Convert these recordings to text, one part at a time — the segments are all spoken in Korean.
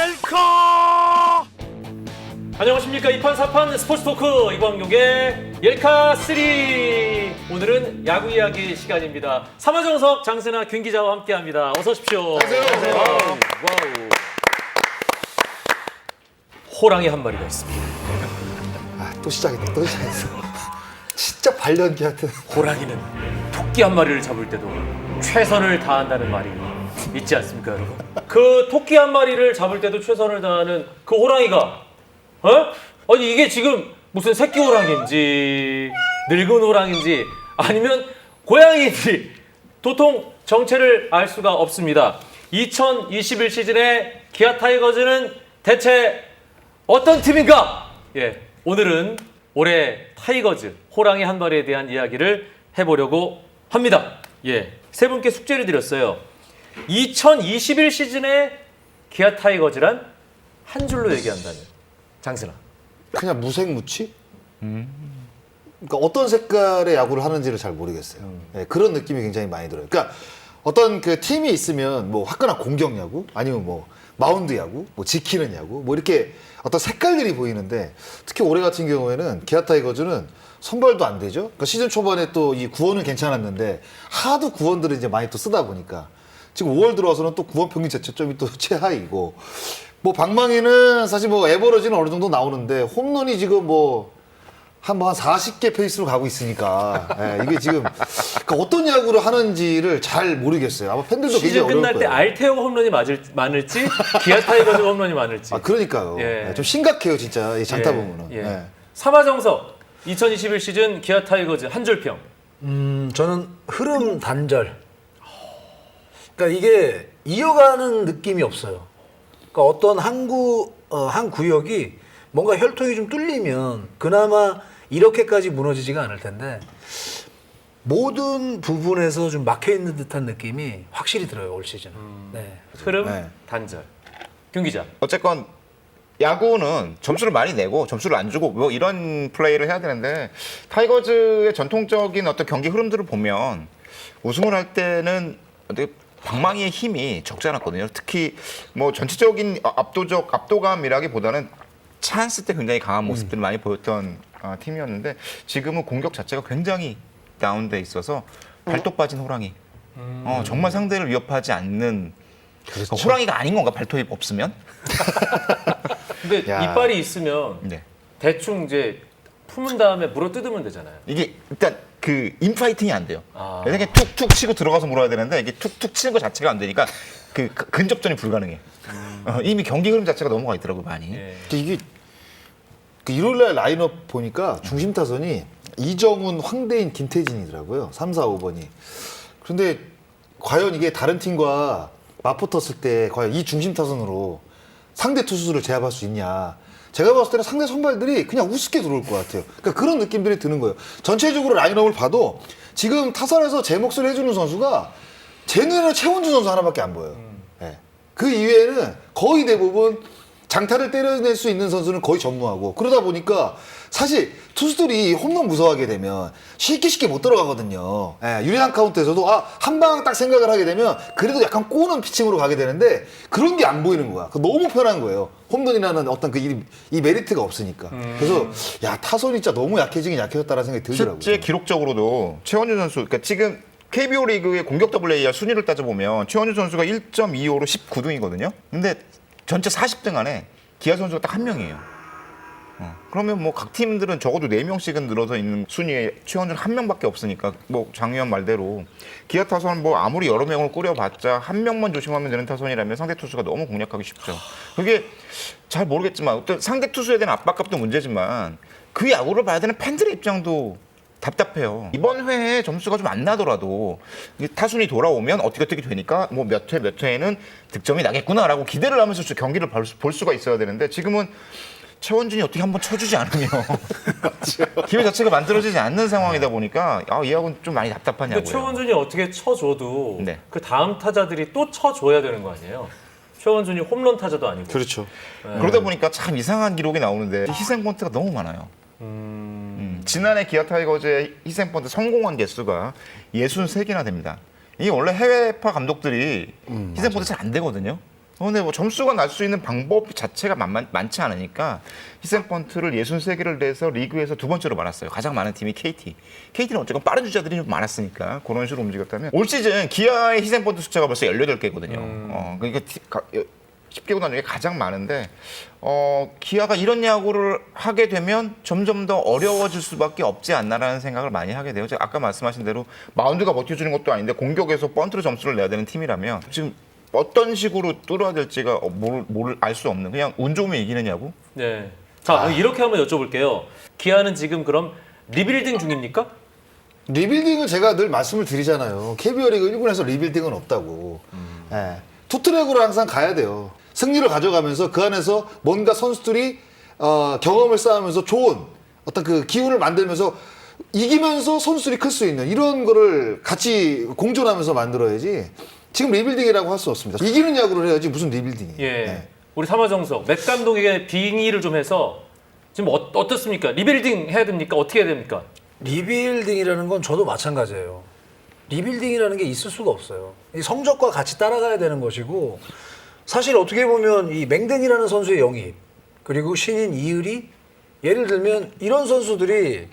옐카! 안녕하십니까. 2판 4판 스포츠 토크 이광용의 옐카3. 오늘은 야구 이야기 시간입니다. 삼화정석 장세나 균 기자와 함께합니다. 어서 오십시오. 안녕하세요. 와우. 호랑이 한 마리가 있습니다. 또 시작했다. 또 시작했어. 진짜 발연기 같은. 호랑이는 토끼 한 마리를 잡을 때도 최선을 다한다는 말이 있지 않습니까, 여러분? 그 토끼 한 마리를 잡을 때도 최선을 다하는 그 호랑이가, 아니 이게 지금 무슨 새끼 호랑이인지 늙은 호랑이인지 아니면 고양이인지 도통 정체를 알 수가 없습니다. 2021 시즌의 기아 타이거즈는 대체 어떤 팀인가? 예, 오늘은 올해 타이거즈 호랑이 한 마리에 대한 이야기를 해보려고 합니다. 예, 세 분께 숙제를 드렸어요. 2021 시즌의 기아 타이거즈란 한 줄로 얘기한다면 장승아. 그냥 무색무취? 그러니까 어떤 색깔의 야구를 하는지를 잘 모르겠어요. 네, 그런 느낌이 굉장히 많이 들어요. 그러니까 어떤 그 팀이 있으면 뭐 화끈한 공격 야구, 아니면 뭐 마운드 야구, 뭐 지키는 야구, 뭐 이렇게 어떤 색깔들이 보이는데, 특히 올해 같은 경우에는 기아 타이거즈는 선발도 안 되죠. 그러니까 시즌 초반에 또 이 구원은 괜찮았는데 하도 구원들을 이제 많이 또 쓰다 보니까 지금 5월 들어와서는 또 구원 평균 자책점이 또 최하이고, 뭐 방망이는 사실 뭐 에버러지는 어느 정도 나오는데 홈런이 지금 한 40개 페이스로 가고 있으니까, 이게 지금 그러니까 어떤 야구를 하는지를 잘 모르겠어요. 아마 팬들도 굉장히 시즌 어려울 끝날 때 거예요. 알테오 홈런이 많을지 기아 타이거즈 홈런이 많을지. 그러니까요. 예. 좀 심각해요, 진짜 이 장타 보면은. 예. 예. 삼화정석 2021 시즌 기아 타이거즈 한 줄평. 저는 흐름 단절. 그러니까 이게 이어가는 느낌이 없어요. 그러니까 어떤 한 구역이 뭔가 혈통이 좀 뚫리면 그나마 이렇게까지 무너지지가 않을 텐데 모든 부분에서 좀 막혀 있는 듯한 느낌이 확실히 들어요, 올 시즌은. 네. 흐름 네. 단절. 균 기자. 어쨌건 야구는 점수를 많이 내고 점수를 안 주고 뭐 이런 플레이를 해야 되는데, 타이거즈의 전통적인 어떤 경기 흐름들을 보면 우승을 할 때는 어떻게 방망이의 힘이 적지 않았거든요. 특히 뭐 전체적인 압도감이라기보다는 찬스 때 굉장히 강한 모습들을 많이 보였던 팀이었는데, 지금은 공격 자체가 굉장히 다운돼 있어서 발톱 빠진 호랑이. 정말 상대를 위협하지 않는, 그렇죠. 호랑이가 아닌 건가, 발톱이 없으면? 근데 야. 이빨이 있으면 네. 대충 이제 품은 다음에 물어 뜯으면 되잖아요. 이게 일단 그 인파이팅이 안 돼요. 아. 이렇게 툭툭 치고 들어가서 물어야 되는데, 이게 툭툭 치는 것 자체가 안 되니까 그 근접전이 불가능해. 이미 경기 흐름 자체가 넘어가 있더라고요, 많이. 예. 이게 그 일요일날 라인업 보니까 중심 타선이 이정훈, 황대인, 김태진이더라고요. 3, 4, 5번이. 그런데 과연 이게 다른 팀과 맞붙었을 때 과연 이 중심 타선으로 상대 투수를 제압할 수 있냐. 제가 봤을 때는 상대 선발들이 그냥 우습게 들어올 것 같아요. 그러니까 그런 느낌들이 드는 거예요. 전체적으로 라인업을 봐도 지금 타선에서 제 몫을 해주는 선수가 제 눈에는 최원주 선수 하나밖에 안 보여요. 예. 그 이외에는 거의 대부분 장타를 때려낼 수 있는 선수는 거의 전무하고, 그러다 보니까 사실 투수들이 홈런 무서워하게 되면 쉽게 못 들어가거든요. 예, 유리한 카운트에서도 한 방 딱 생각을 하게 되면 그래도 약간 꼬는 피칭으로 가게 되는데 그런 게 안 보이는 거야. 너무 편한 거예요. 홈런이라는 어떤 이 메리트가 없으니까. 그래서 야, 타선이 진짜 너무 약해지긴 약해졌다라는 생각이 들더라고요. 실제 기록적으로도 최원준 선수, 그러니까 지금 KBO 리그의 공격 WAR 순위를 따져보면 최원준 선수가 1.25로 19등이거든요. 근데 전체 40등 안에 기아 선수가 딱 한 명이에요. 그러면 뭐 각 팀들은 적어도 4명씩은 늘어서 있는 순위에 최원준 한 명밖에 없으니까, 뭐 장유현 말대로 기아 타선은 뭐 아무리 여러 명을 꾸려봤자 한 명만 조심하면 되는 타선이라면 상대 투수가 너무 공략하기 쉽죠. 그게 잘 모르겠지만 어떤 상대 투수에 대한 압박감도 문제지만 그 야구를 봐야 되는 팬들의 입장도 답답해요. 이번 회에 점수가 좀 안 나더라도 타순이 돌아오면 어떻게 되니까 뭐 몇 회에는 득점이 나겠구나라고 기대를 하면서 경기를 볼 수가 있어야 되는데, 지금은 최원준이 어떻게 한번 쳐주지 않으면 기회 자체가 만들어지지 않는 상황이다 보니까 이 야구는 좀 많이 답답한 근데 야구예요. 최원준이 어떻게 쳐줘도 네. 그 다음 타자들이 또 쳐줘야 되는 거 아니에요? 최원준이 홈런 타자도 아니고. 그렇죠. 그러다 보니까 참 이상한 기록이 나오는데 희생 번트가 너무 많아요. 지난해 기아 타이거즈의 희생 번트 성공한 개수가 63개나 됩니다. 이게 원래 해외파 감독들이 희생 번트 잘 안 되거든요. 근데 뭐 점수가 날 수 있는 방법 자체가 많지 않으니까 희생번트를 63개를 내서 리그에서 두 번째로 많았어요. 가장 많은 팀이 KT. KT는 어쨌건 빠른 주자들이 좀 많았으니까 그런 식으로 움직였다면 올 시즌 기아의 희생번트 숫자가 벌써 18개거든요. 그러니까 10개 구단 중에 가장 많은데 기아가 이런 야구를 하게 되면 점점 더 어려워질 수밖에 없지 않나라는 생각을 많이 하게 돼요. 제가 아까 말씀하신 대로 마운드가 버텨주는 것도 아닌데 공격에서 번트로 점수를 내야 되는 팀이라면 지금 어떤 식으로 뚫어야 될지가 뭘 알 수 없는 그냥 운 좋으면 이기는 야구? 네. 자, 이렇게 한번 여쭤볼게요. 기아는 지금 그럼 리빌딩 중입니까? 리빌딩은 제가 늘 말씀을 드리잖아요. KBO 리그 1군에서 리빌딩은 없다고. 예. 투트랙으로 항상 가야 돼요. 승리를 가져가면서 그 안에서 뭔가 선수들이 경험을 쌓으면서 좋은 어떤 그 기운을 만들면서 이기면서 선수들이 클 수 있는 이런 거를 같이 공존하면서 만들어야지. 지금 리빌딩이라고 할 수 없습니다. 이기는 야구를 해야지 무슨 리빌딩이에요. 예. 네. 우리 삼화정석 맥 감독에게 빙의를 좀 해서 지금 어떻습니까? 리빌딩 해야 됩니까? 어떻게 해야 됩니까? 리빌딩이라는 건 저도 마찬가지예요. 리빌딩이라는 게 있을 수가 없어요. 이 성적과 같이 따라가야 되는 것이고 사실 어떻게 보면 이 맹댕이라는 선수의 영입 그리고 신인 이을이 예를 들면 이런 선수들이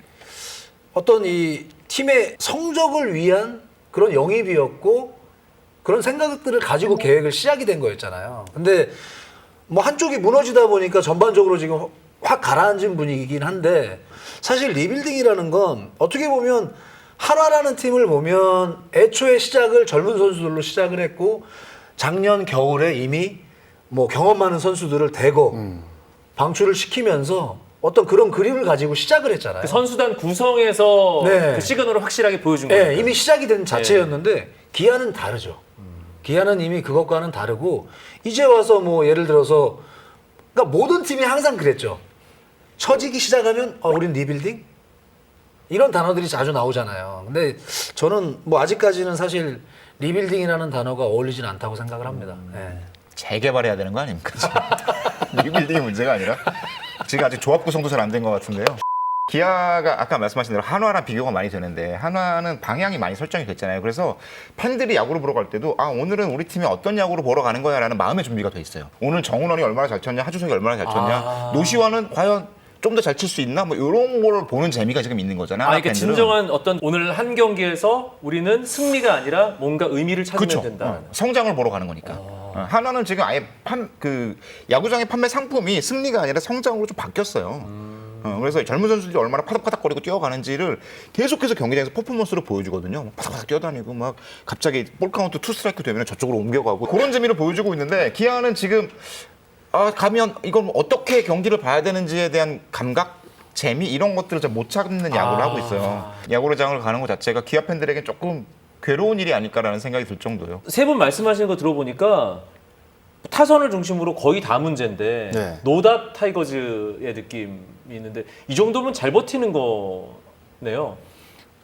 어떤 이 팀의 성적을 위한 그런 영입이었고 그런 생각들을 가지고 계획을 시작이 된 거였잖아요. 근데 뭐 한쪽이 무너지다 보니까 전반적으로 지금 확 가라앉은 분위기긴 한데 사실 리빌딩이라는 건 어떻게 보면 한화라는 팀을 보면 애초에 시작을 젊은 선수들로 시작을 했고 작년 겨울에 이미 뭐 경험 많은 선수들을 대거 방출을 시키면서 어떤 그런 그림을 가지고 시작을 했잖아요. 그 선수단 구성에서 네. 그 시그널을 확실하게 보여준 네, 거예요. 이미 시작이 된 자체였는데 기아는 다르죠. 기아는 이미 그것과는 다르고 이제 와서 뭐 예를 들어서 그러니까 모든 팀이 항상 그랬죠. 처지기 시작하면 우린 리빌딩? 이런 단어들이 자주 나오잖아요. 근데 저는 뭐 아직까지는 사실 리빌딩이라는 단어가 어울리진 않다고 생각을 합니다. 네. 재개발해야 되는 거 아닙니까? 리빌딩이 문제가 아니라 지금 아직 조합 구성도 잘 안 된 것 같은데요. 기아가 아까 말씀하신 대로 한화랑 비교가 많이 되는데 한화는 방향이 많이 설정이 됐잖아요. 그래서 팬들이 야구를 보러 갈 때도 오늘은 우리 팀이 어떤 야구를 보러 가는 거야라는 마음의 준비가 돼 있어요. 오늘 정은원이 얼마나 잘 쳤냐, 하주석이 얼마나 잘 쳤냐, 노시환은 과연 좀 더 잘 칠 수 있나 뭐 이런 걸 보는 재미가 지금 있는 거잖아요. 그러니까 팬들은. 진정한 어떤 오늘 한 경기에서 우리는 승리가 아니라 뭔가 의미를 찾으면 그쵸. 된다. 성장을 보러 가는 거니까. 하나는 지금 아예 야구장의 판매 상품이 승리가 아니라 성장으로 좀 바뀌었어요. 그래서 젊은 선수들이 얼마나 파닥파닥거리고 뛰어가는지를 계속해서 경기장에서 퍼포먼스로 보여주거든요. 막 파닥파닥 뛰어다니고 막 갑자기 볼 카운트 2스트라이크 되면 저쪽으로 옮겨가고 그런 재미를 보여주고 있는데 기아는 지금 가면 이걸 어떻게 경기를 봐야 되는지에 대한 감각, 재미 이런 것들을 잘 못 찾는 야구를 하고 있어요. 야구장을 가는 것 자체가 기아 팬들에게 조금 괴로운 일이 아닐까라는 생각이 들 정도예요. 세 분 말씀하시는 거 들어보니까 타선을 중심으로 거의 다 문제인데 네. 노답 타이거즈의 느낌이 있는데 이 정도면 잘 버티는 거네요.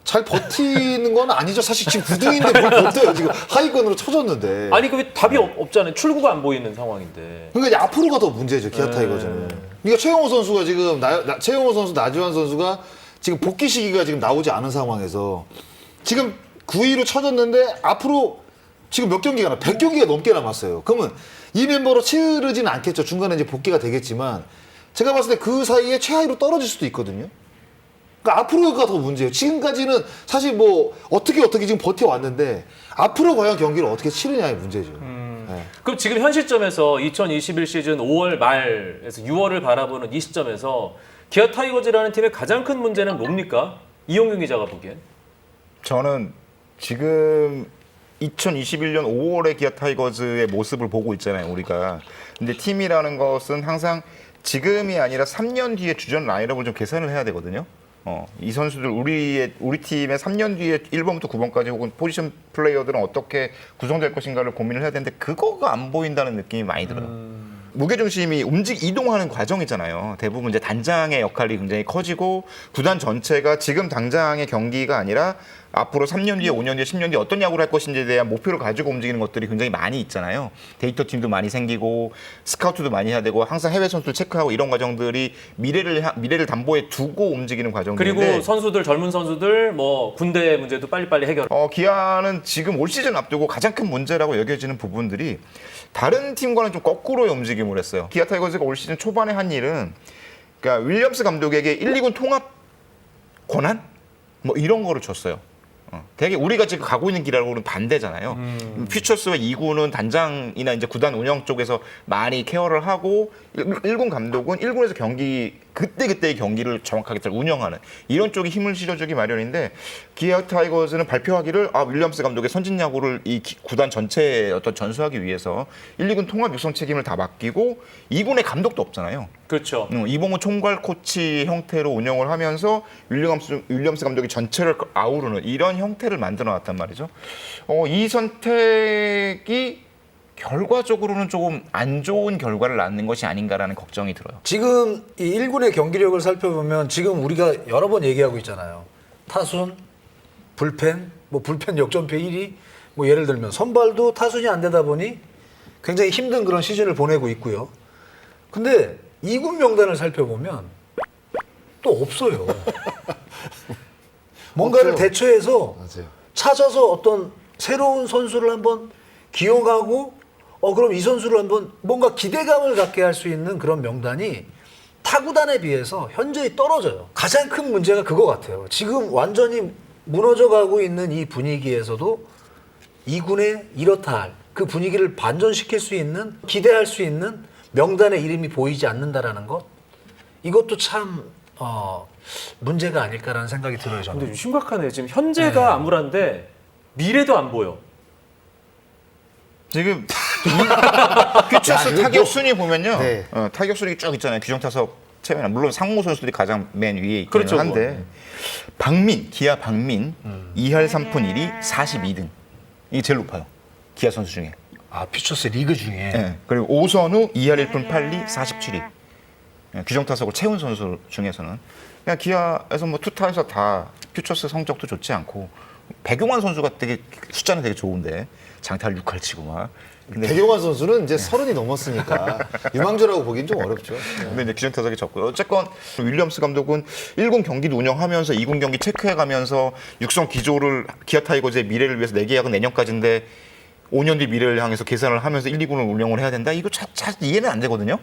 잘 버티는 건 아니죠. 사실 지금 9등인데 뭘 버텨요. 지금 하위권으로 쳐졌는데. 아니 그 답이 없잖아요. 출구가 안 보이는 상황인데. 그러니까 이제 앞으로가 더 문제죠. 기아 네. 타이거즈는. 그러니까 최영호 선수가 지금 최영호 선수, 나지완 선수가 지금 복귀 시기가 지금 나오지 않은 상황에서 지금 9위로 쳐졌는데 앞으로 지금 몇 경기가 100경기가 넘게 남았어요. 그러면 이 멤버로 치르지는 않겠죠. 중간에 이제 복귀가 되겠지만 제가 봤을 때 그 사이에 최하위로 떨어질 수도 있거든요. 그러니까 앞으로가 더 문제예요. 지금까지는 사실 뭐 어떻게 지금 버텨왔는데 앞으로 과연 경기를 어떻게 치르냐의 문제죠. 네. 그럼 지금 현 시점에서 2021 시즌 5월 말에서 6월을 바라보는 이 시점에서 기아 타이거즈라는 팀의 가장 큰 문제는 뭡니까? 이용균 기자가 보기엔. 저는 지금 2021년 5월의 기아 타이거즈의 모습을 보고 있잖아요, 우리가. 근데 팀이라는 것은 항상 지금이 아니라 3년 뒤에 주전 라인업을 좀 계산을 해야 되거든요. 이 선수들 우리 팀의 3년 뒤에 1번부터 9번까지 혹은 포지션 플레이어들은 어떻게 구성될 것인가를 고민을 해야 되는데 그거가 안 보인다는 느낌이 많이 들어요. 무게중심이 이동하는 과정이잖아요. 대부분 이제 단장의 역할이 굉장히 커지고 구단 전체가 지금 당장의 경기가 아니라 앞으로 3년 뒤에 5년 뒤에 10년 뒤에 어떤 야구를 할 것인지에 대한 목표를 가지고 움직이는 것들이 굉장히 많이 있잖아요. 데이터 팀도 많이 생기고 스카우트도 많이 해야 되고 항상 해외 선수들 체크하고 이런 과정들이 미래를 담보에 두고 움직이는 과정인데 그리고 선수들 젊은 선수들 뭐 군대 문제도 빨리빨리 해결. 기아는 지금 올 시즌 앞두고 가장 큰 문제라고 여겨지는 부분들이 다른 팀과는 좀 거꾸로의 움직임을 했어요. 기아 타이거즈가 올 시즌 초반에 한 일은 그러니까 윌리엄스 감독에게 1, 2군 통합 권한? 뭐 이런 거를 줬어요. 되게 우리가 지금 가고 있는 길하고는 반대잖아요. 퓨처스와 2군은 단장이나 이제 구단 운영 쪽에서 많이 케어를 하고 1군 감독은 1군에서 그때그때의 경기를 정확하게 잘 운영하는 이런 쪽에 힘을 실어주기 마련인데 기아 타이거즈는 발표하기를 윌리엄스 감독의 선진 야구를 이 구단 전체에 어떤 전수하기 위해서 1, 2군 통합 육성 책임을 다 맡기고 2군의 감독도 없잖아요. 그렇죠. 이봉우 총괄 코치 형태로 운영을 하면서 윌리엄스 감독이 전체를 아우르는 이런 형태를 만들어 놨단 말이죠. 이 선택이 결과적으로는 조금 안 좋은 결과를 낳는 것이 아닌가라는 걱정이 들어요. 지금 이 1군의 경기력을 살펴보면 지금 우리가 여러 번 얘기하고 있잖아요. 타순, 불펜, 뭐 불펜 역전패 1위, 뭐 예를 들면 선발도 타순이 안 되다 보니 굉장히 힘든 그런 시즌을 보내고 있고요. 근데 2군 명단을 살펴보면 또 없어요. 뭔가를 없죠. 대처해서 맞아요. 찾아서 어떤 새로운 선수를 한번 기용하고 그럼 이 선수를 한번 뭔가 기대감을 갖게 할 수 있는 그런 명단이 타구단에 비해서 현저히 떨어져요. 가장 큰 문제가 그거 같아요. 지금 완전히 무너져가고 있는 이 분위기에서도 2군에 이렇다 할 그 분위기를 반전시킬 수 있는 기대할 수 있는 명단의 이름이 보이지 않는다라는 것 이것도 참 문제가 아닐까라는 생각이 들어요. 저는. 근데 심각하네. 지금 현재가 암울한데 미래도 안 보여. 지금 퓨처스 타격 순위 보면요. 네. 타격 순위 쭉 있잖아요. 규정 타석 체면 물론 상무 선수들이 가장 맨 위에 있긴 그렇죠, 한데 기아 박민 2할 3푼 1위 42등. 이게 제일 높아요. 기아 선수 중에. 퓨처스 리그 중에 네. 그리고 오선우 2할 1푼 8리 47위. 규정 타석을 채운 선수 중에서는 그냥 기아에서 뭐 투타에서 다 퓨처스 성적도 좋지 않고 백용환 선수가 되게 숫자는 되게 좋은데 장타를 6할 치고 막. 근데 백용환 선수는 이제 30이 넘었으니까 유망주라고 보기엔 좀 어렵죠. 근데 이제 규정 타석이 적고요. 어쨌건 윌리엄스 감독은 1군 경기도 운영하면서 2군 경기 체크해가면서 육성 기조를 기아 타이거즈의 미래를 위해서 내 계약은 내년까지인데 5년 뒤 미래를 향해서 계산을 하면서 1, 2군을 운영을 해야 된다. 이거 잘 이해는 안 되거든요.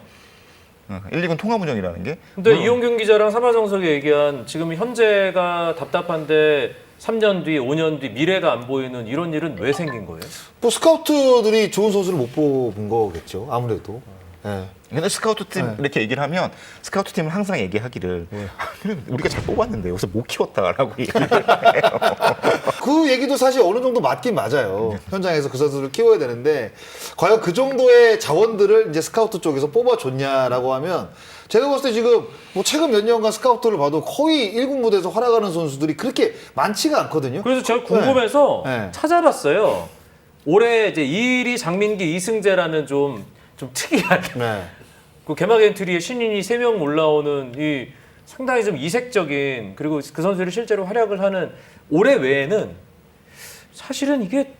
1, 2군 통합 운영이라는 게. 근데 이용균 기자랑 사마정석이 얘기한 지금 현재가 답답한데 3년 뒤, 5년 뒤 미래가 안 보이는 이런 일은 왜 생긴 거예요? 뭐 스카우트들이 좋은 선수를 못 뽑은 거겠죠. 아무래도. 예. 근데 스카우트 팀 이렇게 얘기를 하면 스카우트 팀은 항상 얘기하기를 그래, 우리가 잘 뽑았는데 여기서 못 키웠다라고 얘기를 해요. 그 얘기도 사실 어느 정도 맞긴 맞아요. 현장에서 그 선수를 키워야 되는데 과연 그 정도의 자원들을 이제 스카우트 쪽에서 뽑아줬냐라고 하면 제가 봤을 때 지금 뭐 최근 몇 년간 스카우트를 봐도 거의 1군 무대에서 활약하는 선수들이 그렇게 많지가 않거든요. 그래서 제가 궁금해서 네. 찾아봤어요. 올해 이제 이일이, 장민기, 이승재라는 좀 특이한 네. 그 개막 엔트리에 신인이 3명 올라오는 이 상당히 좀 이색적인 그리고 그 선수들이 실제로 활약을 하는 올해 외에는 사실은 이게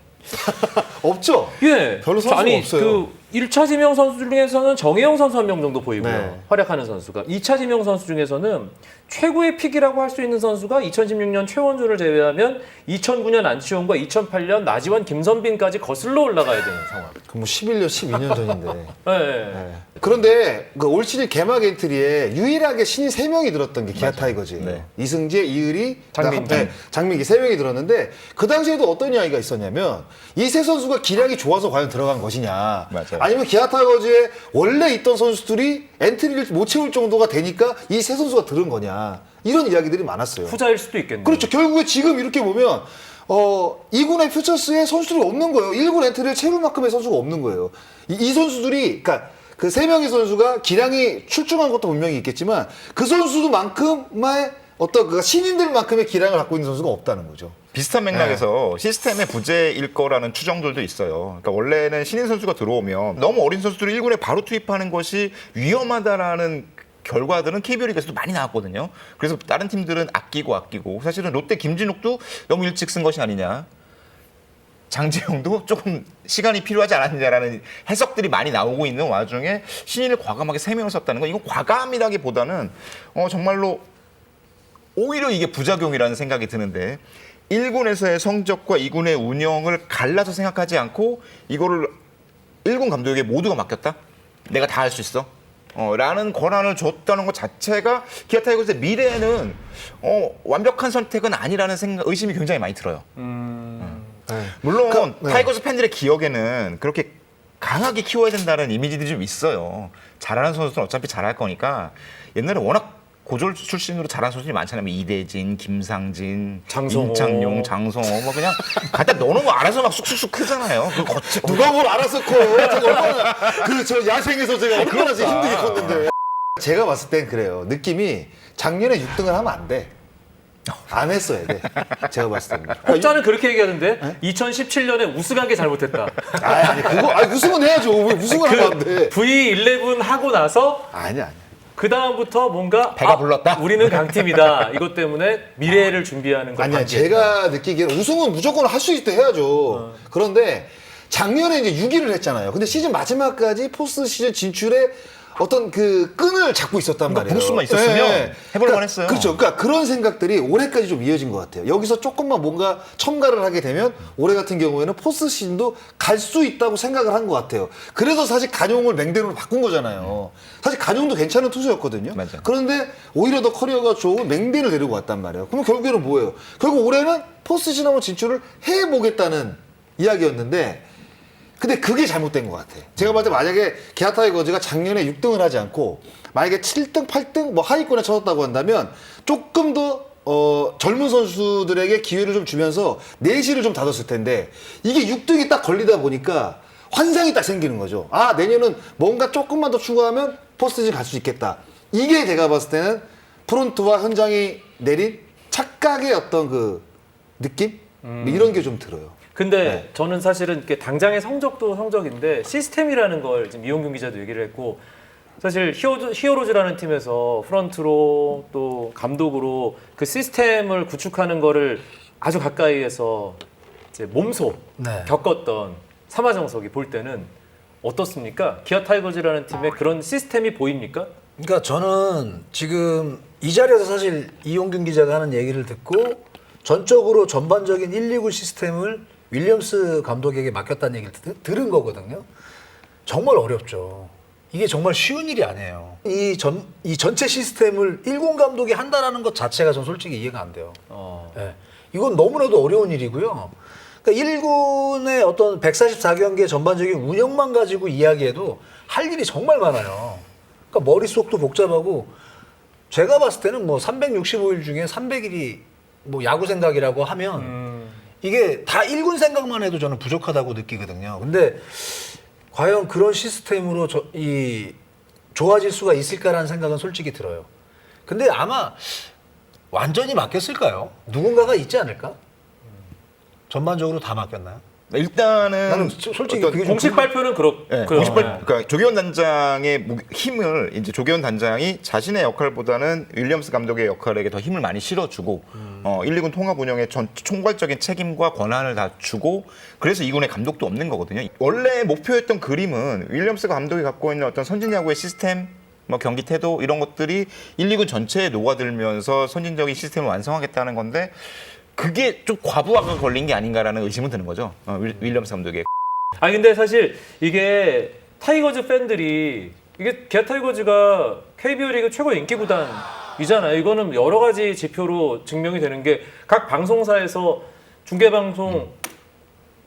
없죠. 예 별로 선수가 아니 없어요. 그 1차 지명 선수 중에서는 정혜영 선수 한 명 정도 보이고요. 네. 활약하는 선수가 2차 지명 선수 중에서는 최고의 픽이라고 할 수 있는 선수가 2016년 최원준을 제외하면 2009년 안치홍과 2008년 나지완, 김선빈까지 거슬러 올라가야 되는 상황. 그 뭐 11년, 12년 전인데. 예. 네. 그런데 그 올 시즌 개막 엔트리에 유일하게 신인 3명이 들었던 게 기아 타이거즈예요. 네. 이승재, 이의리, 장민기. 장민기 3명이 들었는데 그 당시에도 어떤 이야기가 있었냐면 이 세 선수가 기량이 좋아서 과연 들어간 것이냐. 맞아요. 아니면 기아 타이거즈에 원래 있던 선수들이 엔트리를 못 채울 정도가 되니까 이 세 선수가 들은 거냐. 이런 이야기들이 많았어요. 후자일 수도 있겠네요. 그렇죠. 결국에 지금 이렇게 보면 2군의 퓨처스에 선수들이 없는 거예요. 1군 엔트리를 채울 만큼의 선수가 없는 거예요. 이 선수들이 그러니까 그 3명의 선수가 기량이 출중한 것도 분명히 있겠지만 그 선수만큼의 어떤 그 신인들만큼의 기량을 갖고 있는 선수가 없다는 거죠. 비슷한 맥락에서 시스템의 부재일 거라는 추정들도 있어요. 그러니까 원래는 신인 선수가 들어오면 너무 어린 선수들을 1군에 바로 투입하는 것이 위험하다라는 결과들은 KBO 리그에서도 많이 나왔거든요. 그래서 다른 팀들은 아끼고 사실은 롯데 김진욱도 너무 일찍 쓴 것이 아니냐. 장재영도 조금 시간이 필요하지 않았느냐라는 해석들이 많이 나오고 있는 와중에 신인을 과감하게 3명을 썼다는 건 이건 과감이라기보다는 정말로 오히려 이게 부작용이라는 생각이 드는데 1군에서의 성적과 2군의 운영을 갈라서 생각하지 않고 이거를 1군 감독에게 모두가 맡겼다? 내가 다 할 수 있어? 라는 권한을 줬다는 것 자체가 기아 타이거즈의 미래에는 완벽한 선택은 아니라는 의심이 굉장히 많이 들어요. 물론 타이거즈 팬들의 기억에는 그렇게 강하게 키워야 된다는 이미지들이 좀 있어요. 잘하는 선수들은 어차피 잘할 거니까 옛날에 워낙 고졸 출신으로 잘하는 선수들이 많잖아요. 뭐 이대진, 김상진, 장성호. 임창용, 장성호 뭐 그냥 갖다 넣어놓으면 알아서 막 쑥쑥쑥 크잖아요. 누가 뭘 알아서 커? 제가 얼마나 저 야생에서 제가 얼마나 힘들게 컸는데. 제가 봤을 땐 그래요. 느낌이 작년에 6등을 하면 안 돼. 안 했어야 돼. 제가 봤을 때는. 혹자는 그렇게 얘기하는데 2017년에 우승한 게 잘못했다. 아니 그거 우승은 해야죠. 왜 우승을 하면 안 돼? V11 하고 나서 아니야. 그 다음부터 뭔가 배가 불렀다? 우리는 강팀이다. 이것 때문에 미래를 준비하는 걸 아니야. 방지했다. 제가 느끼기에는 우승은 무조건 할 수 있을 때 해야죠. 그런데 작년에 이제 6위를 했잖아요. 근데 시즌 마지막까지 포스트 시즌 진출에 어떤 그 끈을 잡고 있었단 그러니까 말이에요. 부스만 있었으면 해볼 만했어요. 그렇죠. 그러니까 그런 생각들이 올해까지 좀 이어진 것 같아요. 여기서 조금만 뭔가 첨가를 하게 되면 올해 같은 경우에는 포스트 시즌도 갈 수 있다고 생각을 한 것 같아요. 그래서 사실 간용을 맹대로 바꾼 거잖아요. 사실 간용도 괜찮은 투수였거든요. 맞아. 그런데 오히려 더 커리어가 좋은 맹대를 데리고 왔단 말이에요. 그러면 결국에는 뭐예요? 결국 올해는 포스트 시즌 한번 진출을 해보겠다는 이야기였는데 근데 그게 잘못된 것 같아. 제가 봤을 때 만약에 기아 타이거즈가 작년에 6등을 하지 않고 만약에 7등, 8등 뭐 하위권에 쳐졌다고 한다면 조금 더 젊은 선수들에게 기회를 좀 주면서 내실을 좀 다졌을 텐데 이게 6등이 딱 걸리다 보니까 환상이 딱 생기는 거죠. 아 내년은 뭔가 조금만 더 추가하면 포스트시즌 갈 수 있겠다. 이게 제가 봤을 때는 프론트와 현장이 내린 착각의 어떤 그 느낌? 이런 게 좀 들어요. 근데 저는 사실은 이렇게 당장의 성적도 성적인데 시스템이라는 걸 지금 이용균 기자도 얘기를 했고 사실 히어로즈라는 팀에서 프런트로 또 감독으로 그 시스템을 구축하는 거를 아주 가까이에서 이제 몸소 네. 겪었던 삼하정석이 볼 때는 어떻습니까? 기아 타이거즈라는 팀의 그런 시스템이 보입니까? 그러니까 저는 지금 이 자리에서 사실 이용균 기자가 하는 얘기를 듣고 전적으로 전반적인 1, 2구 시스템을 윌리엄스 감독에게 맡겼다는 얘기를 들은 거거든요. 정말 어렵죠. 이게 정말 쉬운 일이 아니에요. 이 전체 시스템을 1군 감독이 한다라는 것 자체가 전 솔직히 이해가 안 돼요. 예. 이건 너무나도 어려운 일이고요. 그러니까 1군의 어떤 144경기의 전반적인 운영만 가지고 이야기해도 할 일이 정말 많아요. 그러니까 머릿속도 복잡하고 제가 봤을 때는 뭐 365일 중에 300일이 뭐 야구 생각이라고 하면 이게 다 1군 생각만 해도 저는 부족하다고 느끼거든요. 근데 과연 그런 시스템으로 좋아질 수가 있을까라는 생각은 솔직히 들어요. 근데 아마 완전히 맡겼을까요? 누군가가 있지 않을까? 전반적으로 다 맡겼나요? 일단은 나는 솔직히 어떤 그게 좀 공식 발표는 네, 공식 그러니까 조기현 단장의 힘을 이제 조기현 단장이 자신의 역할보다는 윌리엄스 감독의 역할에게 더 힘을 많이 실어주고 1, 2군 통합 운영의 총괄적인 책임과 권한을 다 주고 그래서 2군에 감독도 없는 거거든요. 원래 목표였던 그림은 윌리엄스 감독이 갖고 있는 어떤 선진 야구의 시스템 뭐 경기 태도 이런 것들이 1, 2군 전체에 녹아들면서 선진적인 시스템을 완성하겠다는 건데 그게 좀 과부하가 걸린 게 아닌가라는 의심은 드는 거죠. 윌리엄스 감독의. 아니 근데 사실 이게 타이거즈 팬들이 이게 기아 타이거즈가 KBO 리그 최고 인기 구단이잖아요. 이거는 여러 가지 지표로 증명이 되는 게 각 방송사에서 중계 방송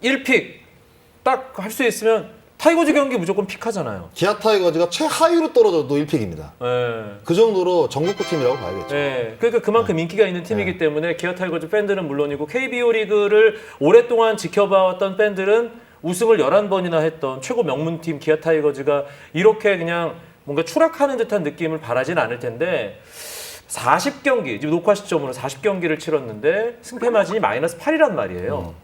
1픽 딱 할 수 있으면 타이거즈 경기 무조건 픽하잖아요. 기아 타이거즈가 최하위로 떨어져도 1픽입니다. 네. 그 정도로 전국구 팀이라고 봐야겠죠. 네, 그러니까 그만큼 인기가 있는 팀이기 때문에 기아 타이거즈 팬들은 물론이고 KBO 리그를 오랫동안 지켜봐왔던 팬들은 우승을 11번이나 했던 최고 명문팀 기아 타이거즈가 이렇게 그냥 뭔가 추락하는 듯한 느낌을 바라진 않을 텐데 40경기, 지금 녹화 시점으로 40경기를 치렀는데 승패 마진이 마이너스 8이란 말이에요.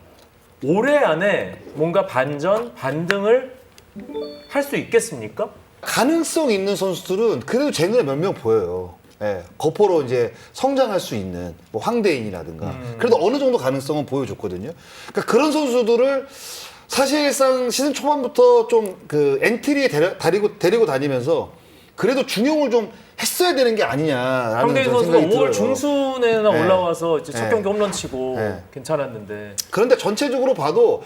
올해 안에 뭔가 반전, 반등을 할 수 있겠습니까? 가능성 있는 선수들은 그래도 제 눈에 몇 명 보여요. 예, 거포로 이제 성장할 수 있는 뭐 황대인이라든가 그래도 어느 정도 가능성은 보여줬거든요. 그러니까 그런 선수들을 사실상 시즌 초반부터 좀 그 엔트리에 데리고 다니면서 그래도 중용을 좀 했어야 되는 게 아니냐라는 황대인 저는 선수가 생각이 5월 들어요. 중순에나 네. 올라와서 이제 첫 네. 경기 홈런 치고 네. 괜찮았는데 그런데 전체적으로 봐도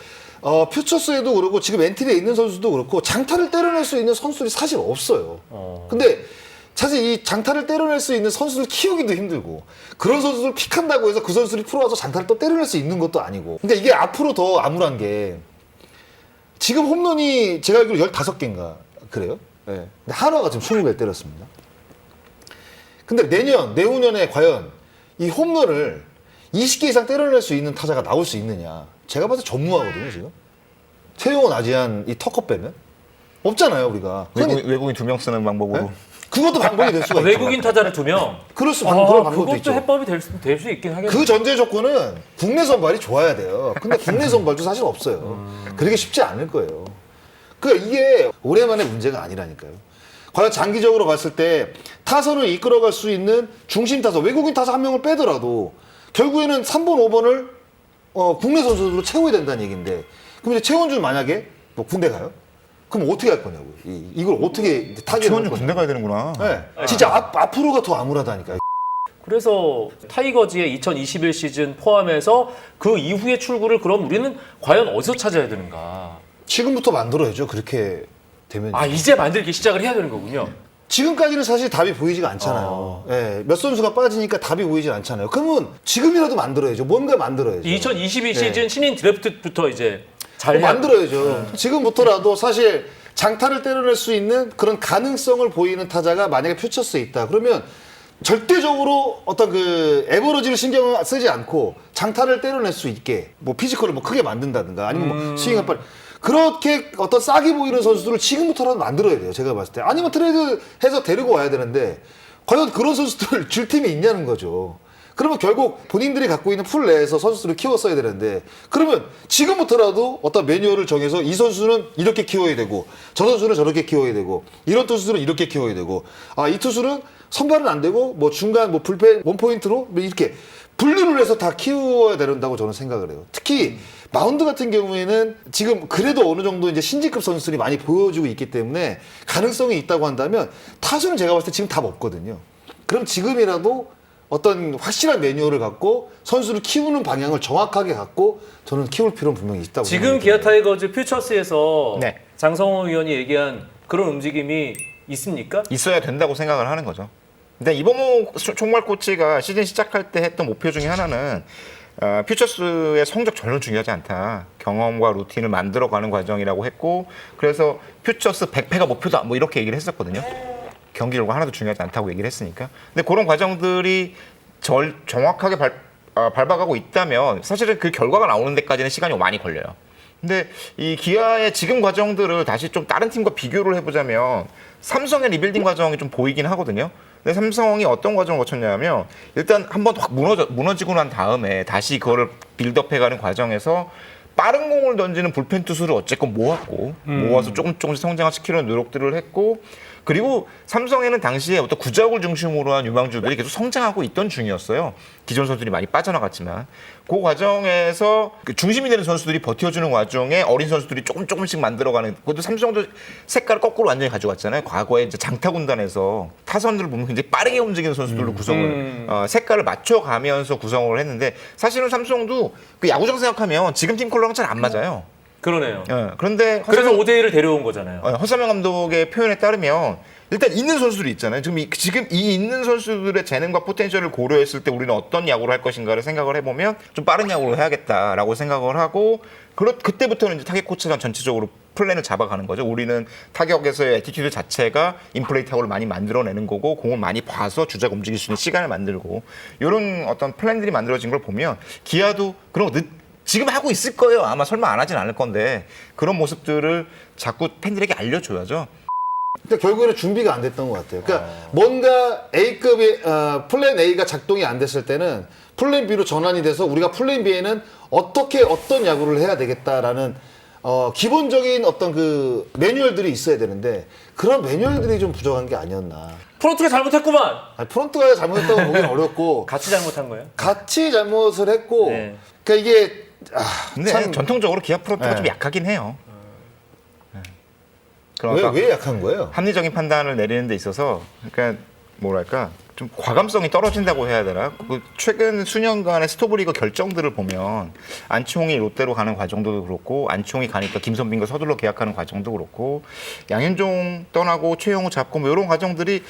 퓨처스에도 그렇고 지금 엔트리에 있는 선수도 그렇고 장타를 때려낼 수 있는 선수들이 사실 없어요. 근데 사실 이 장타를 때려낼 수 있는 선수를 키우기도 힘들고 그런 선수를 픽한다고 해서 그 선수들이 프로 와서 장타를 또 때려낼 수 있는 것도 아니고 그러니까 이게 앞으로 더 암울한 게 지금 홈런이 제가 알기로 15개인가 그래요? 네. 근데 한화가 지금 20개를 때렸습니다. 근데 내후년에 과연 이 홈런을 20개 이상 때려낼 수 있는 타자가 나올 수 있느냐. 제가 봐서 전무하거든요, 지금. 최용원, 아지안, 이 터커 빼면. 없잖아요, 우리가. 외국인 2명 쓰는 방법으로. 네? 그것도 방법이 될 수가 있죠. 외국인 타자를 2명. 그럴 수, 그런 방법도 그것도 있죠. 해법이 될 수 있긴 하겠네요. 그 전제 조건은 국내 선발이 좋아야 돼요. 근데 국내 선발도 사실 없어요. 그러기 쉽지 않을 거예요. 그러니까 이게 오랜만에 문제가 아니라니까요. 과연 장기적으로 봤을 때 타선을 이끌어갈 수 있는 중심 타선, 외국인 타선 한 명을 빼더라도 결국에는 3번, 5번을 국내 선수들로 채워야 된다는 얘기인데 그럼 이제 최원준 만약에 뭐 군대 가요? 그럼 어떻게 할 거냐고요. 이걸 어떻게 타겟을 최원준 군대 가야 되는구나. 네. 진짜 앞으로가 더 암울하다니까요. 그래서 타이거즈의 2021 시즌 포함해서 그 이후의 출구를 그럼 우리는 과연 어디서 찾아야 되는가? 지금부터 만들어야죠. 그렇게 되면. 이제 만들기 시작을 해야 되는 거군요. 지금까지는 사실 답이 보이지가 않잖아요. 예, 몇 선수가 빠지니까 답이 보이지 않잖아요. 그러면 지금이라도 만들어야죠. 뭔가 만들어야죠. 2022 네. 시즌 신인 드래프트부터 이제 잘 해야 만들어야죠. 지금부터라도 사실 장타를 때려낼 수 있는 그런 가능성을 보이는 타자가 만약에 퓨처스에 있다. 그러면 절대적으로 어떤 그 에버러지를 신경 쓰지 않고 장타를 때려낼 수 있게 뭐 피지컬을 뭐 크게 만든다든가 아니면 뭐 스윙을 빨리 그렇게 어떤 싹이 보이는 선수들을 지금부터라도 만들어야 돼요. 제가 봤을 때. 아니면 트레이드해서 데리고 와야 되는데 과연 그런 선수들을 줄 팀이 있냐는 거죠. 그러면 결국 본인들이 갖고 있는 풀 내에서 선수들을 키웠어야 되는데 그러면 지금부터라도 어떤 매뉴얼을 정해서 이 선수는 이렇게 키워야 되고 저 선수는 저렇게 키워야 되고 이런 투수들은 이렇게 키워야 되고 이 투수는 선발은 안 되고 뭐 중간 뭐 불펜 원포인트로 뭐 이렇게 분류를 해서 다 키워야 된다고 저는 생각을 해요. 특히 마운드 같은 경우에는 지금 그래도 어느 정도 이제 신지급 선수들이 많이 보여주고 있기 때문에 가능성이 있다고 한다면 타수는 제가 봤을 때 지금 답 없거든요. 그럼 지금이라도 어떤 확실한 매뉴얼을 갖고 선수를 키우는 방향을 정확하게 갖고 저는 키울 필요는 분명히 있다고 지금 생각합니다. 기아 타이거즈 퓨처스에서 네. 장성호 의원이 얘기한 그런 움직임이 있습니까? 있어야 된다고 생각을 하는 거죠. 근데 이범호 총괄 코치가 시즌 시작할 때 했던 목표 중에 하나는 퓨처스의 성적 전혀 중요하지 않다. 경험과 루틴을 만들어가는 과정이라고 했고 그래서 퓨처스 100패가 목표다 뭐 이렇게 얘기를 했었거든요. 경기 결과 하나도 중요하지 않다고 얘기를 했으니까. 근데 그런 과정들이 정확하게 밟아가고 있다면 사실은 그 결과가 나오는 데까지는 시간이 많이 걸려요. 근데 이 기아의 지금 과정들을 다시 좀 다른 팀과 비교를 해보자면 삼성의 리빌딩 과정이 좀 보이긴 하거든요. 근데 삼성이 어떤 과정을 거쳤냐면 일단 한번 확 무너지고 난 다음에 다시 그거를 빌드업해가는 과정에서 빠른 공을 던지는 불펜 투수를 어쨌건 모아서 조금씩 성장을 시키려는 노력들을 했고 그리고 삼성에는 당시에 어떤 구자욱을 중심으로 한 유망주들이 계속 성장하고 있던 중이었어요. 기존 선수들이 많이 빠져나갔지만 그 과정에서 그 중심이 되는 선수들이 버텨주는 와중에 어린 선수들이 조금씩 만들어가는 그것도 삼성도 색깔을 거꾸로 완전히 가져갔잖아요. 과거에 이제 장타 군단에서 타선들을 보면 굉장히 빠르게 움직이는 선수들로 구성을 색깔을 맞춰가면서 구성을 했는데 사실은 삼성도 그 야구장 생각하면 지금 팀 컬러랑 잘 안 맞아요. 그러네요. 그런데 그래서 오대일을 데려온 거잖아요. 허삼영 감독의 표현에 따르면 일단 있는 선수들이 있잖아요. 지금 이 있는 선수들의 재능과 포텐셜을 고려했을 때 우리는 어떤 야구를 할 것인가를 생각을 해보면 좀 빠른 야구를 해야겠다라고 생각을 하고 그때부터는 이제 타격 코치가 전체적으로 플랜을 잡아가는 거죠. 우리는 타격에서의 애티튜드 자체가 인플레이 타구를 많이 만들어내는 거고 공을 많이 봐서 주자가 움직일 수 있는 시간을 만들고 이런 어떤 플랜들이 만들어진 걸 보면 기아도 그런 거 지금 하고 있을 거예요. 아마 설마 안 하진 않을 건데 그런 모습들을 자꾸 팬들에게 알려줘야죠. 그러니까 결국에는 준비가 안 됐던 것 같아요. 그러니까 뭔가 A급의 플랜 A가 작동이 안 됐을 때는 플랜 B로 전환이 돼서 우리가 플랜 B에는 어떻게 어떤 야구를 해야 되겠다라는 기본적인 어떤 그 매뉴얼들이 있어야 되는데 그런 매뉴얼들이 좀 부족한 게 아니었나. 프론트가 잘못했구만. 아니, 프론트가 잘못했다고 보기는 어렵고 같이 잘못한 거예요? 같이 잘못을 했고 네. 그러니까 이게 근데 참 전통적으로 기아 프론트가 네. 좀 약하긴 해요. 그러니까 왜 약한 거예요? 합리적인 판단을 내리는 데 있어서 그러니까 뭐랄까 좀 과감성이 떨어진다고 해야 되나? 그 최근 수년간의 스토브리그 결정들을 보면 안치홍이 롯데로 가는 과정도 그렇고 안치홍이 가니까 김선빈과 서둘러 계약하는 과정도 그렇고 양현종 떠나고 최영우 잡고 뭐 이런 과정들이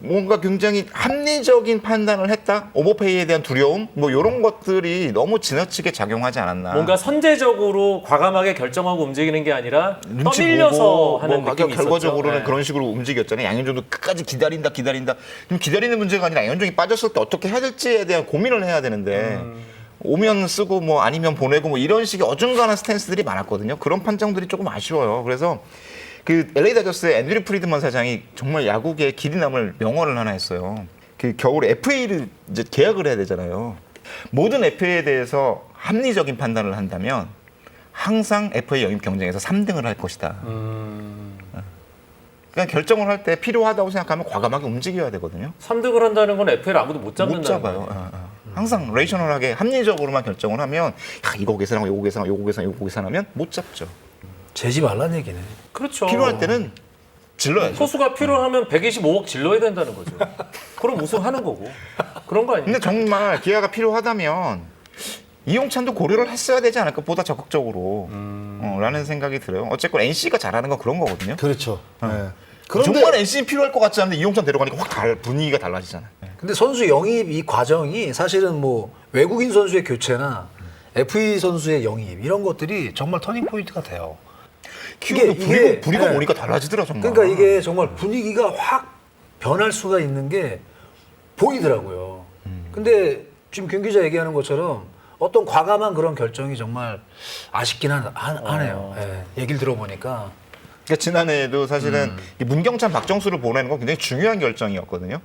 뭔가 굉장히 합리적인 판단을 했다? 오버페이에 대한 두려움? 뭐 이런 것들이 너무 지나치게 작용하지 않았나. 뭔가 선제적으로 과감하게 결정하고 움직이는 게 아니라 눈치 떠밀려서 보고 하는 뭐 느낌이 있었죠. 결과적으로는 네. 그런 식으로 움직였잖아요. 양현종도 끝까지 기다린다. 그럼 기다리는 문제가 아니라 양현종이 빠졌을 때 어떻게 해야 될지에 대한 고민을 해야 되는데 오면 쓰고 뭐 아니면 보내고 뭐 이런 식의 어중간한 스탠스들이 많았거든요. 그런 판정들이 조금 아쉬워요. 그래서 그 LA 다저스의 앤드류 프리드먼 사장이 정말 야구계에 길이 남을 명언을 하나 했어요. 그 겨울에 FA를 이제 계약을 해야 되잖아요. 모든 FA에 대해서 합리적인 판단을 한다면 항상 FA 영입 경쟁에서 3등을 할 것이다. 그러니까 결정을 할 때 필요하다고 생각하면 과감하게 움직여야 되거든요. 3득을 한다는 건 FA를 아무도 못 못 잡는다는 잡아요. 거예요. 항상 레이셔널하게 합리적으로만 결정을 하면 야, 이거 계산하고 요거 계산하고 요거 계산하고 요거 계산하면 못 잡죠. 재지 말란 얘기네. 그렇죠. 필요할 때는 질러야죠. 소수가 필요하면 125억 질러야 된다는 거죠. 그럼 우승하는 거고. 그런 거 아니에요? 근데 정말 기아가 필요하다면 이용찬도 고려를 했어야 되지 않을까 보다 적극적으로 라는 생각이 들어요. 어쨌건 NC가 잘하는 건 그런 거거든요. 그렇죠. 네. 정말 NC는 필요할 것 같지 않은데 이용찬 데려가니까 확 분위기가 달라지잖아요. 근데 선수 영입 이 과정이 사실은 뭐 외국인 선수의 교체나 FA 선수의 영입 이런 것들이 정말 터닝 포인트가 돼요. 키우도 부리고 네. 오니까 달라지더라 정말. 그러니까 이게 정말 분위기가 확 변할 수가 있는 게 보이더라고요. 근데 지금 김 기자 얘기하는 것처럼 어떤 과감한 그런 결정이 정말 아쉽긴 하네요. 예, 얘기를 들어보니까. 그러니까 지난해에도 사실은 이 문경찬, 박정수를 보내는 건 굉장히 중요한 결정이었거든요.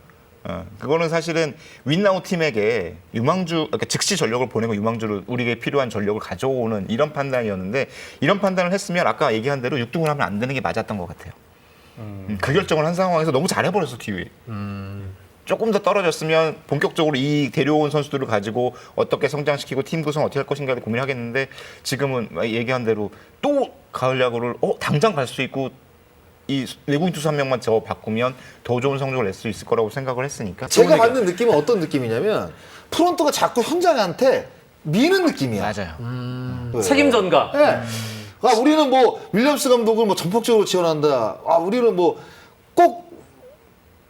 그거는 사실은 윈나우 팀에게 그러니까 즉시 전력을 보내고 유망주를 우리에게 필요한 전력을 가져오는 이런 판단이었는데 이런 판단을 했으면 아까 얘기한 대로 6등을 하면 안 되는 게 맞았던 것 같아요. 그 결정을 한 상황에서 너무 잘해버렸어 뒤에. 조금 더 떨어졌으면 본격적으로 이 데려온 선수들을 가지고 어떻게 성장시키고 팀 구성 어떻게 할 것인가를 고민하겠는데 지금은 얘기한 대로 또 가을 야구를 당장 갈 수 있고 이 외국인 투수 한 명만 더 바꾸면 더 좋은 성적을 낼 수 있을 거라고 생각을 했으니까 제가 받는 느낌은 어떤 느낌이냐면 프론트가 자꾸 현장한테 미는 느낌이야. 맞아요. 네. 책임 전가. 네. 아, 우리는 뭐 윌리엄스 감독을 뭐 전폭적으로 지원한다. 아, 우리는 뭐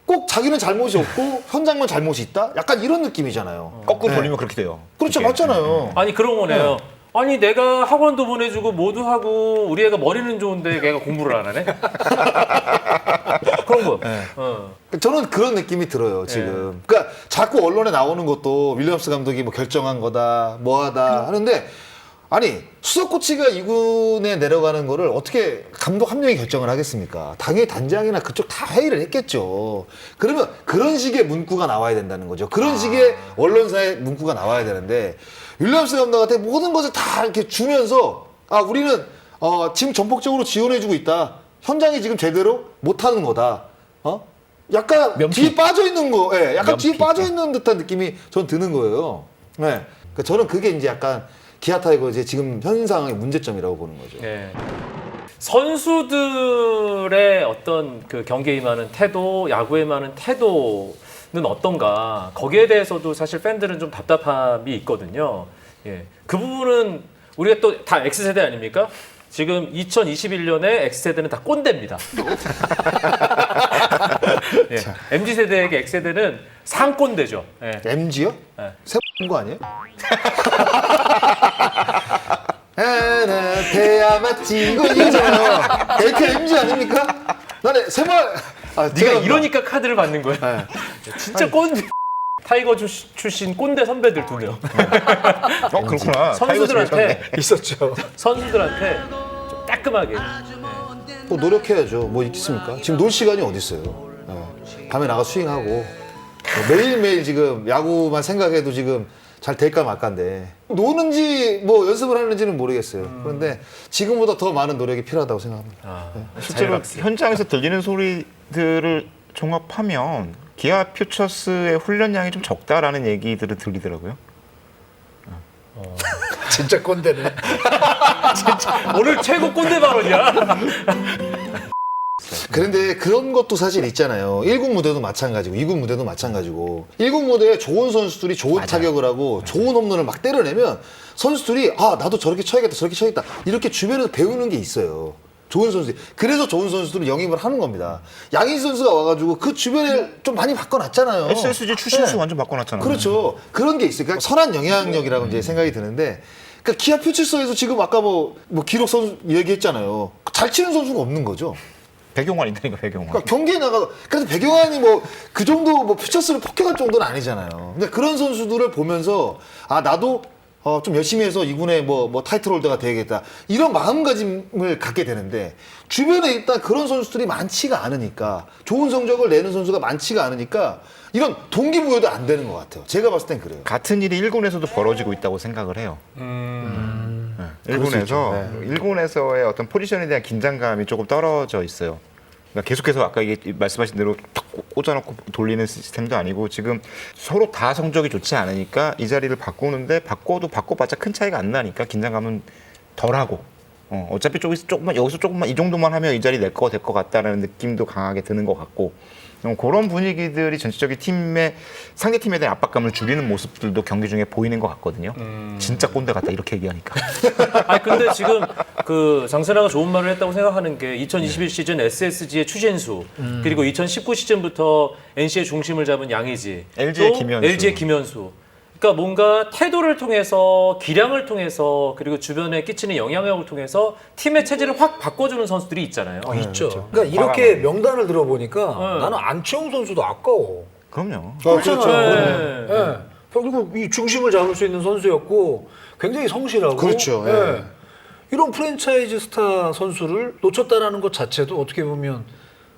꼭 자기는 잘못이 없고 현장만 잘못이 있다. 약간 이런 느낌이잖아요. 거꾸로 네. 돌리면 그렇게 돼요. 그렇죠, 이게. 맞잖아요. 아니 그런 거네요. 아니 내가 학원도 보내주고 모두 하고 우리 애가 머리는 좋은데 걔가 공부를 안 하네? 그런 거. 저는 그런 느낌이 들어요 지금. 그러니까 자꾸 언론에 나오는 것도 윌리엄스 감독이 뭐 결정한 거다, 뭐하다 하는데 아니 수석 코치가 2군에 내려가는 거를 어떻게 감독 한 명이 결정을 하겠습니까? 당연히 단장이나 그쪽 다 회의를 했겠죠. 그러면 그런 식의 문구가 나와야 된다는 거죠. 그런 식의 언론사의 문구가 나와야 되는데 윌리엄스 감독한테 모든 것을 다 이렇게 주면서 우리는 지금 전폭적으로 지원해주고 있다. 현장이 지금 제대로 못하는 거다. 약간 뒤에 빠져 있는 거, 예, 약간 뒤에 빠져 있는 듯한 느낌이 전 드는 거예요. 네. 그러니까 저는 그게 이제 약간 기아 타이거즈의 지금 현 상황의 문제점이라고 보는 거죠. 네. 선수들의 어떤 그 경기에 임하는 태도, 야구에 임하는 태도는 어떤가? 거기에 대해서도 사실 팬들은 좀 답답함이 있거든요. 예. 그 부분은 우리가 또 다 X세대 아닙니까? 지금 2021년에 X세대는 다 꼰대입니다. 예. MZ세대에게 X세대는 상꼰대죠. 예. MG요? 네. 세거 아니에요? 하나 돼야 맞지 이거 이거잖아요. 그 MG 아닙니까? 나는 세말 네가 이러니까 카드를 받는 거야. 진짜 꼰대. 타이거 출신 꼰대 선배들 2명. 그렇구나. 선수들한테 있었죠. 선수들한테 좀 따끔하게 뭐 노력해야죠. 뭐 있겠습니까? 지금 놀 시간이 어디 있어요? 예. 밤에 나가 스윙하고 뭐 매일매일 지금 야구만 생각해도 지금 잘 될까 말까인데 노는지 뭐 연습을 하는지는 모르겠어요. 그런데 지금보다 더 많은 노력이 필요하다고 생각합니다. 실제로 현장에서 들리는 소리들을 종합하면 기아 퓨처스의 훈련량이 좀 적다라는 얘기들을 들리더라고요. 진짜 꼰대네. 오늘 최고 꼰대 발언이야. 그런데 그런 것도 사실 있잖아요. 1군 무대도 마찬가지고 2군 무대도 마찬가지고 1군 무대에 좋은 선수들이 좋은 타격을 하고 좋은 홈런을 막 때려내면 선수들이 아 나도 저렇게 쳐야겠다 저렇게 쳐야겠다 이렇게 주변에서 배우는 게 있어요. 좋은 선수들이. 그래서 좋은 선수들을 영입을 하는 겁니다. 양희 선수가 와가지고 그 주변에 좀 많이 바꿔놨잖아요. SSG 추신수 네. 완전 바꿔놨잖아요. 그렇죠. 그런 게 있어요. 그러니까 선한 영향력이라고 이제 생각이 드는데 그러니까 기아 퓨처스에서 지금 아까 뭐 기록 선수 얘기했잖아요. 잘 치는 선수가 없는 거죠. 백용환 있다니까 백용환. 그러니까 경기에 나가서 그래서 백영환이 뭐 그 정도 뭐 퓨처스를 폭행할 정도는 아니잖아요. 근데 그런 선수들을 보면서 아 나도 좀 열심히 해서 이군의 뭐 타이틀홀더가 되야겠다 이런 마음가짐을 갖게 되는데 주변에 일단 그런 선수들이 많지가 않으니까 좋은 성적을 내는 선수가 많지가 않으니까 이런 동기부여도 안 되는 것 같아요. 제가 봤을 땐 그래요. 같은 일이 1군에서도 벌어지고 있다고 생각을 해요. 그럴 수 있죠. 1군에서의 어떤 포지션에 대한 긴장감이 조금 떨어져 있어요. 그러니까 계속해서 아까 이게 말씀하신 대로 탁 꽂아놓고 돌리는 시스템도 아니고 지금 서로 다 성적이 좋지 않으니까 이 자리를 바꾸는데 바꿔봤자 큰 차이가 안 나니까 긴장감은 덜하고 어차피 여기서 조금만 이 정도만 하면 이 자리 낼 거 될 것 같다라는 느낌도 강하게 드는 것 같고 그런 분위기들이 전체적인 팀의 상대 팀에 대한 압박감을 줄이는 모습들도 경기 중에 보이는 것 같거든요. 진짜 꼰대 같다 이렇게 얘기하니까. 아니 근데 지금 그 장세나가 좋은 말을 했다고 생각하는 게 2021 시즌 SSG의 추신수 그리고 2019 시즌부터 NC의 중심을 잡은 양의지, LG 의 또 김현수. LG의 김현수. 그러니까 뭔가 태도를 통해서 기량을 통해서 그리고 주변에 끼치는 영향력을 통해서 팀의 체질을 확 바꿔주는 선수들이 있잖아요. 있죠. 그러니까 이렇게 명단을 들어보니까 나는 안치홍 선수도 아까워. 그럼요. 그렇죠. 네. 예. 그리고 이 중심을 잡을 수 있는 선수였고 굉장히 성실하고. 그렇죠. 예. 이런 프랜차이즈 스타 선수를 놓쳤다라는 것 자체도 어떻게 보면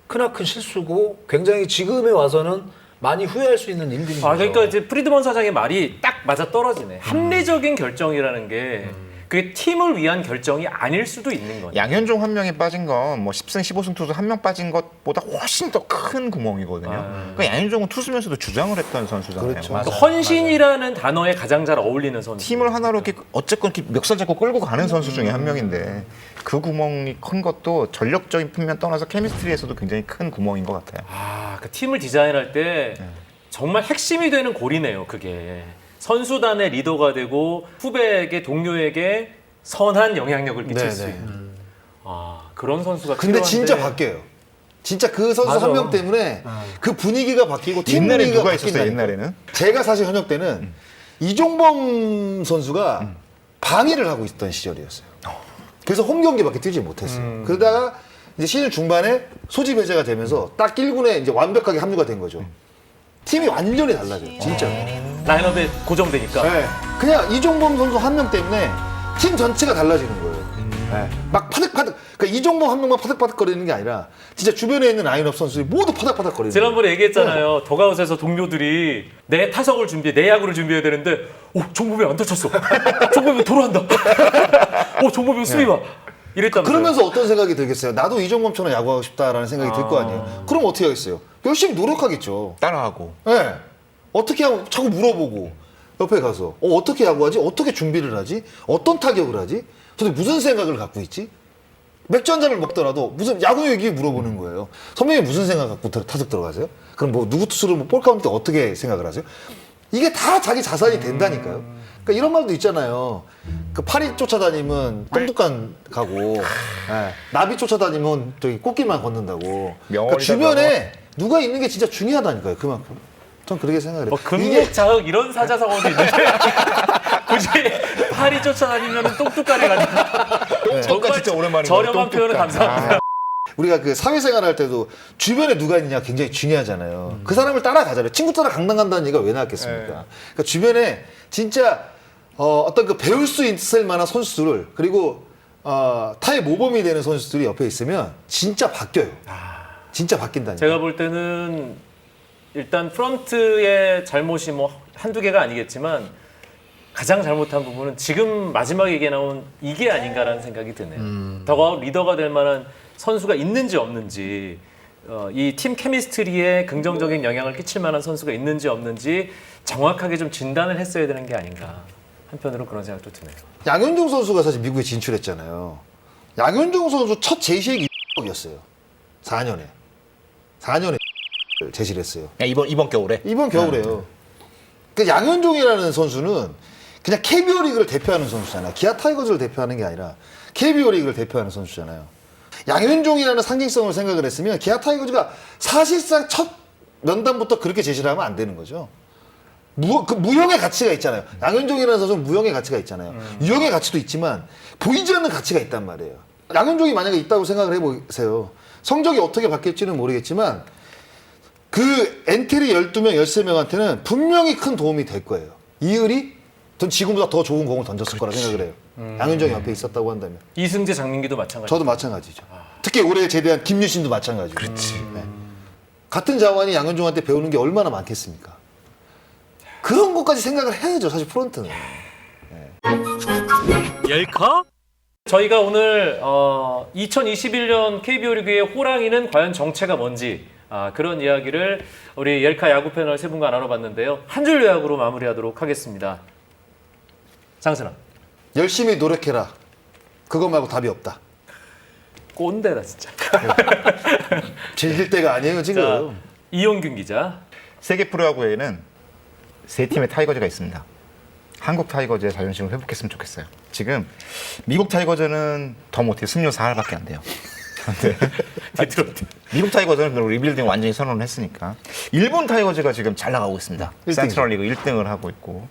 크나큰 실수고 굉장히 지금에 와서는 많이 후회할 수 있는 일들인 거죠. 그러니까 이제 프리드먼 사장의 말이 딱 맞아 떨어지네. 합리적인 결정이라는 게 그게 팀을 위한 결정이 아닐 수도 있는 거죠. 양현종 한 명이 빠진 건 뭐 10승 15승 투수 한 명 빠진 것보다 훨씬 더 큰 구멍이거든요. 그러니까 양현종은 투수면서도 주장을 했던 선수잖아요. 그렇죠. 그러니까 헌신이라는 단어에 가장 잘 어울리는 선수. 팀을 하나로 이렇게 어쨌건 이렇게 멱살 잡고 끌고 가는 선수 중에 한 명인데 그 구멍이 큰 것도 전력적인 측면 떠나서 케미스트리에서도 굉장히 큰 구멍인 것 같아요. 그 팀을 디자인할 때 정말 핵심이 되는 골이네요. 그게 선수단의 리더가 되고 후배에게 동료에게 선한 영향력을 끼칠 수 있는. 그런 선수가 근데 필요한데. 진짜 바뀌어요. 진짜 그 선수 맞아. 한 명 때문에 그 분위기가 바뀌고 팀 옛날에 분위기가 누가 있었어요? 바뀐다니까. 옛날에는 제가 사실 현역 때는 이종범 선수가 방해를 하고 있던 시절이었어요. 그래서 홈 경기밖에 뛰지 못했어요. 그러다가 이제 시즌 중반에 소집 해제가 되면서 딱 1군에 이제 완벽하게 합류가 된 거죠. 팀이 완전히 달라져요. 진짜. 라인업에 고정되니까. 네. 그냥 이종범 선수 한 명 때문에 팀 전체가 달라지는 거예요. 네. 막 파득파득. 그러니까 이종범 한 명만 파득파득 거리는 게 아니라 진짜 주변에 있는 라인업 선수들이 모두 파득파득 거리는 거예요. 지난번에 얘기했잖아요. 더가웃에서 동료들이 내 타석을 준비해, 내 야구를 준비해야 되는데, 종범이 안 다쳤어. 종범이 돌아간다. 종범이 수비 봐. 이랬다면서요. 그러면서 어떤 생각이 들겠어요? 나도 이종범처럼 야구하고 싶다라는 생각이 들 거 아니에요. 그럼 어떻게 하겠어요? 열심히 노력하겠죠. 따라하고 네. 어떻게 하고 자꾸 물어보고 옆에 가서 어떻게 야구하지? 어떻게 준비를 하지? 어떤 타격을 하지? 도대체 무슨 생각을 갖고 있지? 맥주 한 잔을 먹더라도 무슨 야구 얘기 물어보는 거예요. 선배님 무슨 생각 갖고 타석 들어가세요? 그럼 뭐 누구 투수를 볼 카운트 때 어떻게 생각을 하세요? 이게 다 자기 자산이 된다니까요. 그러니까 이런 말도 있잖아요. 그 파리 쫓아다니면 똥둑간 가고 나비 쫓아다니면 저기 꽃길만 걷는다고. 그러니까 주변에 누가 있는 게 진짜 중요하다니까요. 그만큼. 전 그렇게 생각을 해요. 금목 자흑 이런 사자성어도 있는데 굳이 파리 쫓아다니면 똥뚝가리 가니까 똥뚜까 진짜 오랜만인 저렴한 표현은 감사합니다. 우리가 그 사회생활 할 때도 주변에 누가 있느냐 굉장히 중요하잖아요. 그 사람을 따라가잖아요. 친구 따라 강당 간다는 얘기가 왜 나왔겠습니까? 그러니까 주변에 진짜 어떤 그 배울 수 있을 만한 선수들을 그리고 타의 모범이 되는 선수들이 옆에 있으면 진짜 바뀌어요. 진짜 바뀐다니까. 제가 볼 때는 일단 프런트의 잘못이 뭐 한두 개가 아니겠지만 가장 잘못한 부분은 지금 마지막 얘기에 나온 이게 아닌가라는 생각이 드네요. 더 리더가 될 만한 선수가 있는지 없는지, 이 팀 케미스트리에 긍정적인 영향을 끼칠 만한 선수가 있는지 없는지 정확하게 좀 진단을 했어야 되는 게 아닌가. 한편으로 그런 생각도 드네요. 양현종 선수가 사실 미국에 진출했잖아요. 양현종 선수 첫 제시액이 1억이었어요. 4년에 제시를 했어요. 이번 겨울에. 이번 겨울에요. 그 양현종이라는 선수는 그냥 KBO 리그를 대표하는 선수잖아요. 기아 타이거즈를 대표하는 게 아니라 KBO 리그를 대표하는 선수잖아요. 양현종이라는 상징성을 생각을 했으면 기아 타이거즈가 사실상 첫 면담부터 그렇게 제시를 하면 안 되는 거죠. 무형의 가치가 있잖아요. 양현종이라는 선수는 무형의 가치가 있잖아요. 유형의 가치도 있지만 보이지 않는 가치가 있단 말이에요. 양현종이 만약에 있다고 생각을 해보세요. 성적이 어떻게 바뀔지는 모르겠지만 그 엔트리 12명, 13명한테는 분명히 큰 도움이 될 거예요. 이을이 전 지금보다 더 좋은 공을 던졌을 거라 생각을 해요. 양현종이 옆에 있었다고 한다면. 이승재, 장민기도 마찬가지. 저도 마찬가지죠. 특히 올해 제대한 김유신도 마찬가지고. 그렇지. 네. 같은 자원이 양현종한테 배우는 게 얼마나 많겠습니까? 그런 것까지 생각을 해야죠, 사실 프론트는. 열카? 저희가 오늘 2021년 KBO 리그의 호랑이는 과연 정체가 뭔지 그런 이야기를 우리 열카 야구 패널 세 분과 나눠봤는데요. 한 줄 요약으로 마무리하도록 하겠습니다. 장선아. 열심히 노력해라. 그것 말고 답이 없다. 꼰대다 진짜. 즐길 때가 아니에요, 지금. 자, 이용균 기자. 세계 프로야구에는 세 팀의 타이거즈가 있습니다. 한국 타이거즈의 자존심을 회복했으면 좋겠어요. 지금 미국 타이거즈는 더 못해요. 승률 4할밖에 안 돼요. 미국 타이거즈는 그리고 리빌딩 완전히 선언을 했으니까. 일본 타이거즈가 지금 잘 나가고 있습니다. 1등이죠. 센트럴 리그 1등을 하고 있고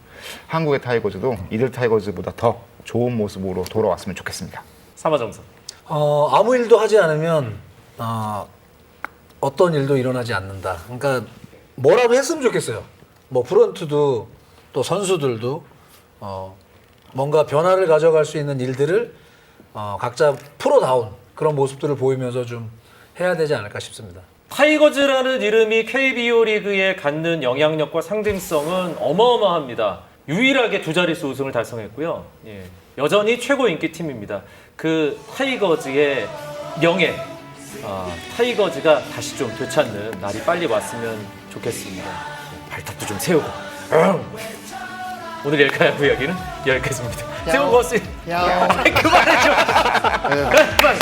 한국의 타이거즈도 이들 타이거즈보다 더 좋은 모습으로 돌아왔으면 좋겠습니다. 사마정선. 아무 일도 하지 않으면 어떤 일도 일어나지 않는다. 그러니까 뭐라도 했으면 좋겠어요. 뭐 프런트도 또 선수들도 뭔가 변화를 가져갈 수 있는 일들을 각자 프로다운 그런 모습들을 보이면서 좀 해야 되지 않을까 싶습니다. 타이거즈라는 이름이 KBO 리그에 갖는 영향력과 상징성은 어마어마합니다. 유일하게 두 자릿수 우승을 달성했고요. 예, 여전히 최고 인기 팀입니다. 그 타이거즈의 명예, 타이거즈가 다시 좀 되찾는 날이 빨리 왔으면 좋겠습니다. 발톱도 좀 세우고. 오늘 열카 야구 이야기는 여기까지입니다. 새해 복 고맙습니다. 그만해 좀. 그만.